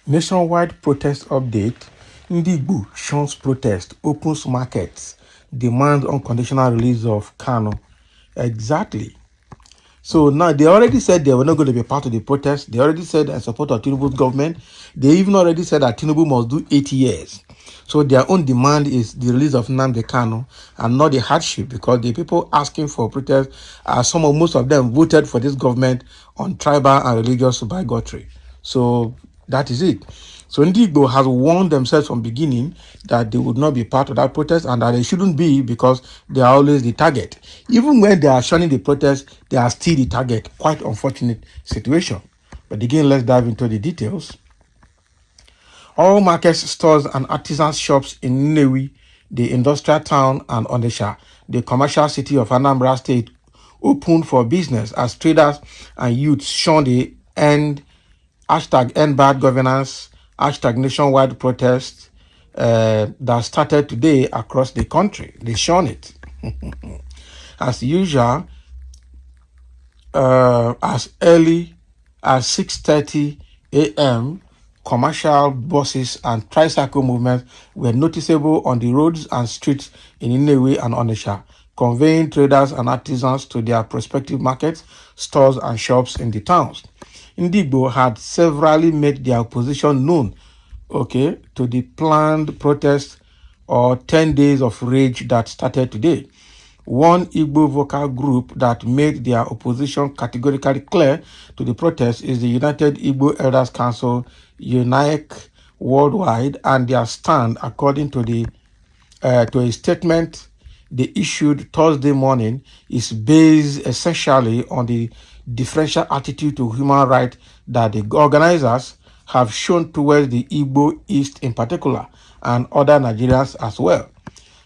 Nationwide protest update. Ndigbo Shuns protest opens markets, demand unconditional release of Kanu. Exactly. So now they already said they were not going to be part of the protest. They already said in support of Tinubu's government. They even already said that Tinubu must do 8 years. So their own demand is the release of Nnamdi Kanu and not the hardship, because the people asking for protest are most of them voted for this government on tribal and religious bigotry. So that is it. So Ndigbo has warned themselves from beginning that they would not be part of that protest and that they shouldn't be, because they are always the target. Even when they are shunning the protest, they are still the target. Quite unfortunate situation. But again, let's dive into the details. All markets, stores, and artisan shops in Nnewi, the industrial town, and Onitsha, the commercial city of Anambra State, opened for business as traders and youths shun the end bad governance, nationwide protest that started today across the country. They shun it. As usual, as early as 6:30 a.m., commercial buses and tricycle movements were noticeable on the roads and streets in Nnewi and Onitsha, conveying traders and artisans to their prospective markets, stores, and shops in the towns. Ndigbo had severally made their opposition known, to the planned protest or 10 days of rage that started today. One Igbo vocal group that made their opposition categorically clear to the protest is the United Igbo Elders Council, UNIC Worldwide, and their stand, according to a statement they issued Thursday morning, is based essentially on the differential attitude to human rights that the organizers have shown towards the Igbo East in particular and other Nigerians as well.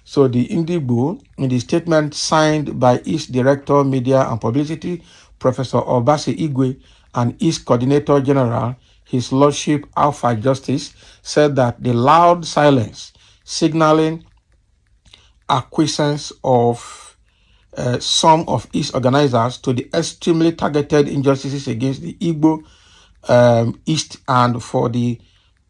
So the Ndigbo, in the statement signed by East Director Media and Publicity, Professor Obasi Igwe, and East Coordinator General, His Lordship Alpha Justice, said that the loud silence signaling acquiescence of some of its organizers to the extremely targeted injustices against the Igbo East, and for the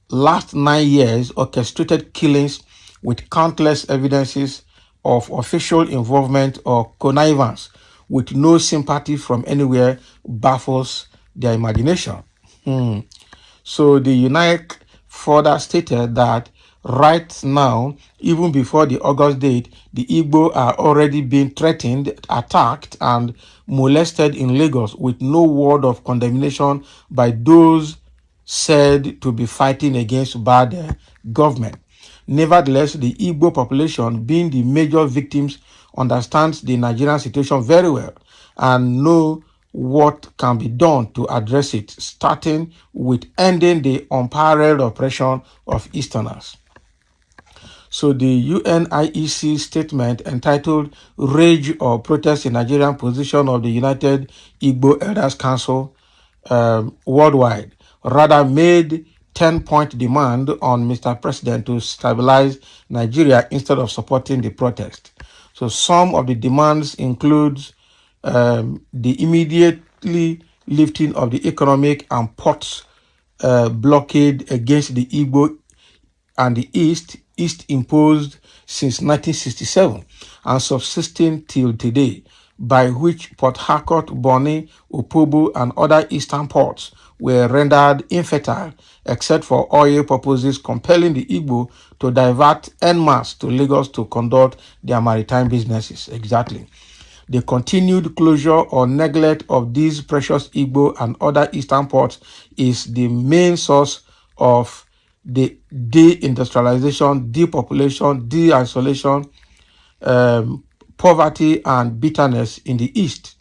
last 9 years orchestrated killings with countless evidences of official involvement or connivance with no sympathy from anywhere, baffles their imagination. So the UNIC further stated that right now, even before the August date, the Igbo are already being threatened, attacked, and molested in Lagos with no word of condemnation by those said to be fighting against bad government. Nevertheless, the Igbo population, being the major victims, understands the Nigerian situation very well and know what can be done to address it, starting with ending the unparalleled oppression of Easterners. So the UNIEC statement entitled Rage or Protest in Nigerian Position of the United Igbo Elders Council Worldwide rather made 10-point demand on Mr. President to stabilize Nigeria instead of supporting the protest. So some of the demands include the immediately lifting of the economic and ports blockade against the Igbo and the East imposed since 1967 and subsisting till today, by which Port Harcourt, Bonny, Opobo, and other eastern ports were rendered infertile except for oil purposes, compelling the Igbo to divert en masse to Lagos to conduct their maritime businesses. Exactly. The continued closure or neglect of these precious Igbo and other eastern ports is the main source of the deindustrialization, depopulation, de-isolation, poverty, and bitterness in the East,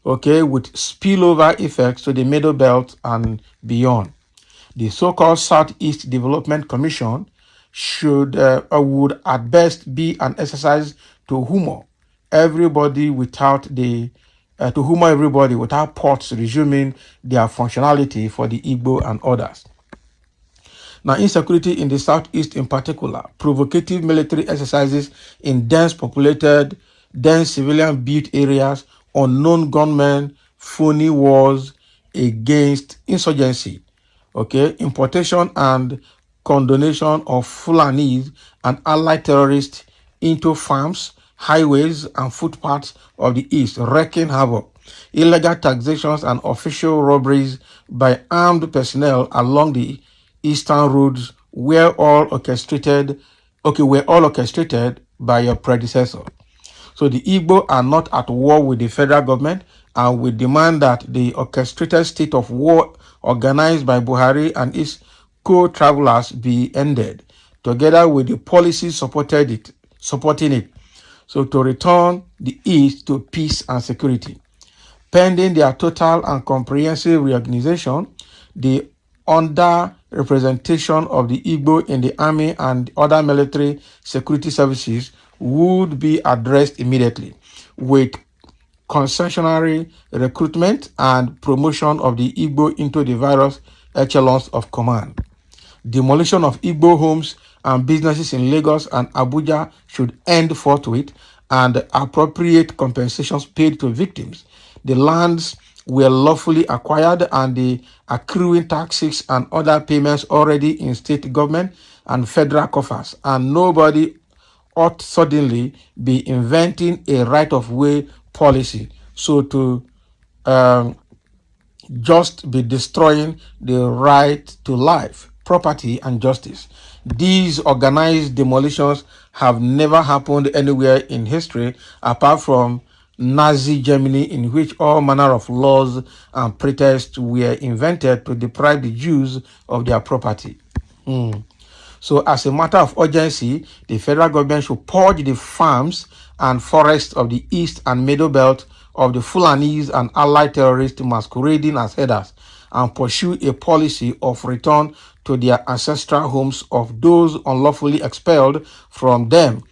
with spillover effects to the Middle Belt and beyond. The so-called Southeast Development Commission would at best be an exercise to humor everybody without ports resuming their functionality for the Igbo and others. Now, insecurity in the Southeast in particular, provocative military exercises in dense civilian-built areas, unknown gunmen, phony wars against insurgency, Okay, importation and condonation of Fulanis and allied terrorists into farms, highways, and footpaths of the East, wreaking havoc. Illegal taxations and official robberies by armed personnel along the eastern roads were all orchestrated by your predecessor. So the Igbo are not at war with the federal government, and we demand that the orchestrated state of war organized by Buhari and his co-travelers be ended, together with the policies supporting it. So to return the East to peace and security. Pending their total and comprehensive reorganization, the underrepresentation of the Igbo in the army and other military security services would be addressed immediately with concessionary recruitment and promotion of the Igbo into the various echelons of command. Demolition of Igbo homes and businesses in Lagos and Abuja should end forthwith, and appropriate compensations paid to victims. The lands were lawfully acquired, and the accruing taxes and other payments already in state government and federal coffers, and nobody ought suddenly be inventing a right-of-way policy so to just be destroying the right to life, property, and justice. These organized demolitions have never happened anywhere in history apart from Nazi Germany, in which all manner of laws and pretext were invented to deprive the Jews of their property. So as a matter of urgency, the federal government should purge the farms and forests of the east and middle belt of the Fulanis and allied terrorists masquerading as headers, and pursue a policy of return to their ancestral homes of those unlawfully expelled from them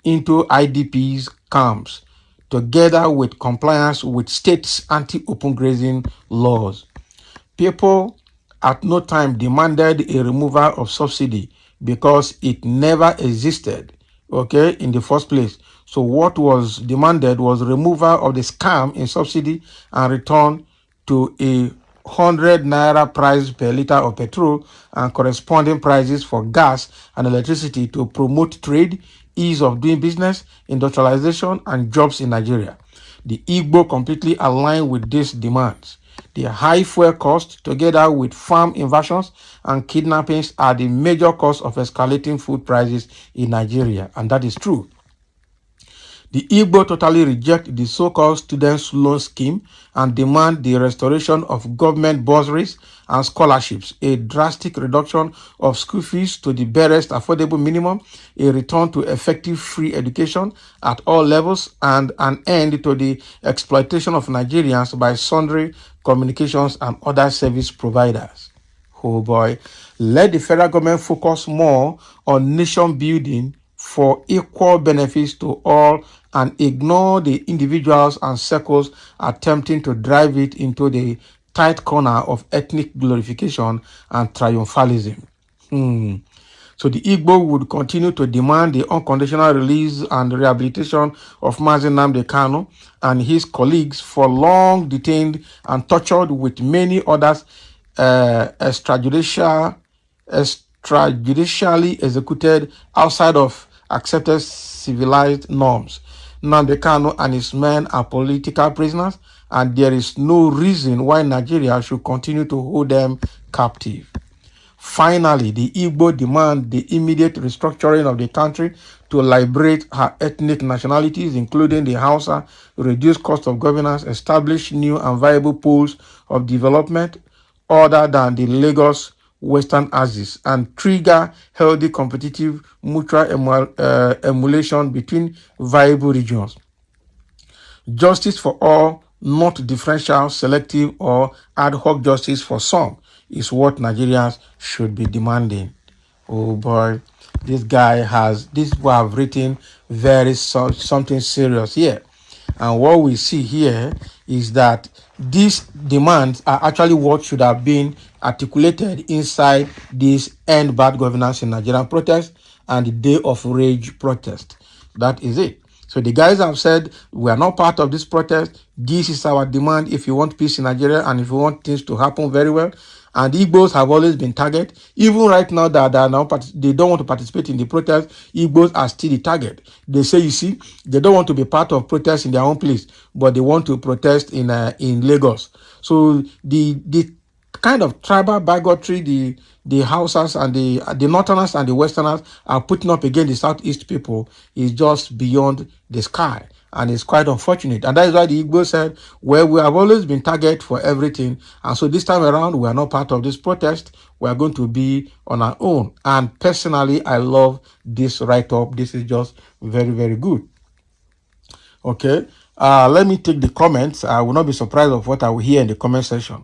into IDPs camps, together with compliance with states' anti-open grazing laws. People at no time demanded a removal of subsidy because it never existed, okay, in the first place. So what was demanded was removal of the scam in subsidy and return to a 100 naira price per liter of petrol and corresponding prices for gas and electricity to promote trade, ease of doing business, industrialization, and jobs in Nigeria. The Igbo completely align with these demands. The high fuel cost, together with farm invasions and kidnappings, are the major cause of escalating food prices in Nigeria, and that is true. The Igbo totally reject the so-called students' loan scheme and demand the restoration of government bursaries and scholarships, a drastic reduction of school fees to the barest affordable minimum, a return to effective free education at all levels, and an end to the exploitation of Nigerians by sundry communications and other service providers. Oh boy, let the federal government focus more on nation building for equal benefits to all and ignore the individuals and circles attempting to drive it into the tight corner of ethnic glorification and triumphalism. So the Igbo would continue to demand the unconditional release and rehabilitation of Mazi Nnamdi Kanu and his colleagues, for long detained and tortured, with many others extrajudicially executed outside of accepted civilized norms. Nnamdi Kanu and his men are political prisoners, and there is no reason why Nigeria should continue to hold them captive. Finally, the Igbo demand the immediate restructuring of the country to liberate her ethnic nationalities, including the Hausa, reduce cost of governance, establish new and viable poles of development other than the Lagos Western axis, and trigger healthy competitive mutual emulation between viable regions. Justice for all, not differential, selective, or ad hoc justice for some, is what Nigerians should be demanding. Oh boy, this people have written something serious here. And what we see here is that these demands are actually what should have been articulated inside this End Bad Governance in Nigerian protest and the Day of Rage protest. That is it. So the guys have said, we are not part of this protest. This is our demand if you want peace in Nigeria and if you want things to happen very well. And Igbos have always been target. Even right now that they don't want to participate in the protest, Igbos are still the target. They say, you see, they don't want to be part of protests in their own place, but they want to protest in Lagos. So the kind of tribal bigotry the Hausas and the Northerners and the Westerners are putting up against the Southeast people is just beyond the sky. And it's quite unfortunate. And that is why the Igbo said, well, we have always been target for everything. And so this time around, we are not part of this protest. We are going to be on our own. And personally, I love this write-up. This is just very, very good. Okay. Let me take the comments. I will not be surprised of what I will hear in the comment section.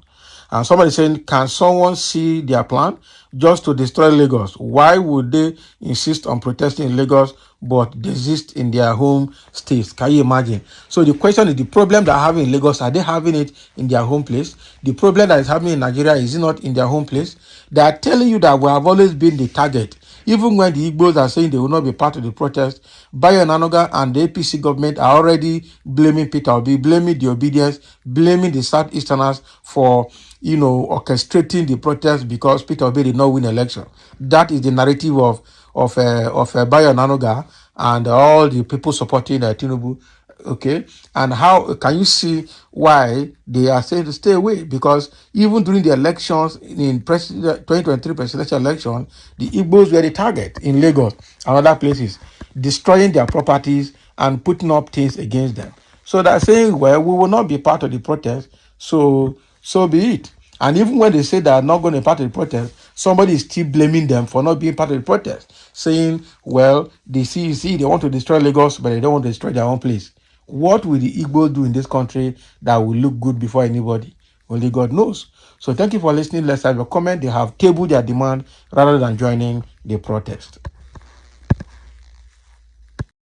And somebody saying, can someone see their plan just to destroy Lagos? Why would they insist on protesting in Lagos but desist in their home states? Can you imagine? So the question is, the problem they're having in Lagos, are they having it in their home place? The problem that is happening in Nigeria, is it not in their home place? They are telling you that we have always been the target. Even when the Igbos are saying they will not be part of the protest, Bayo Nanoga and the APC government are already blaming Peter Obi, blaming the obedience, blaming the Southeasterners for, orchestrating the protest because Peter Obi did not win election. That is the narrative of Bayo Nanoga and all the people supporting Tinubu. Okay, and how can you see why they are saying to stay away? Because even during the elections in 2023 presidential election, the Igbos were the target in Lagos and other places, destroying their properties and putting up things against them. So they're saying, well, we will not be part of the protest, so be it. And even when they say they are not going to be part of the protest, somebody is still blaming them for not being part of the protest, saying, well, the CEC, they want to destroy Lagos, but they don't want to destroy their own place. What will the Igbo do in this country that will look good before anybody? Only God knows. So thank you for listening. Let's have a comment. They have tabled their demand rather than joining the protest.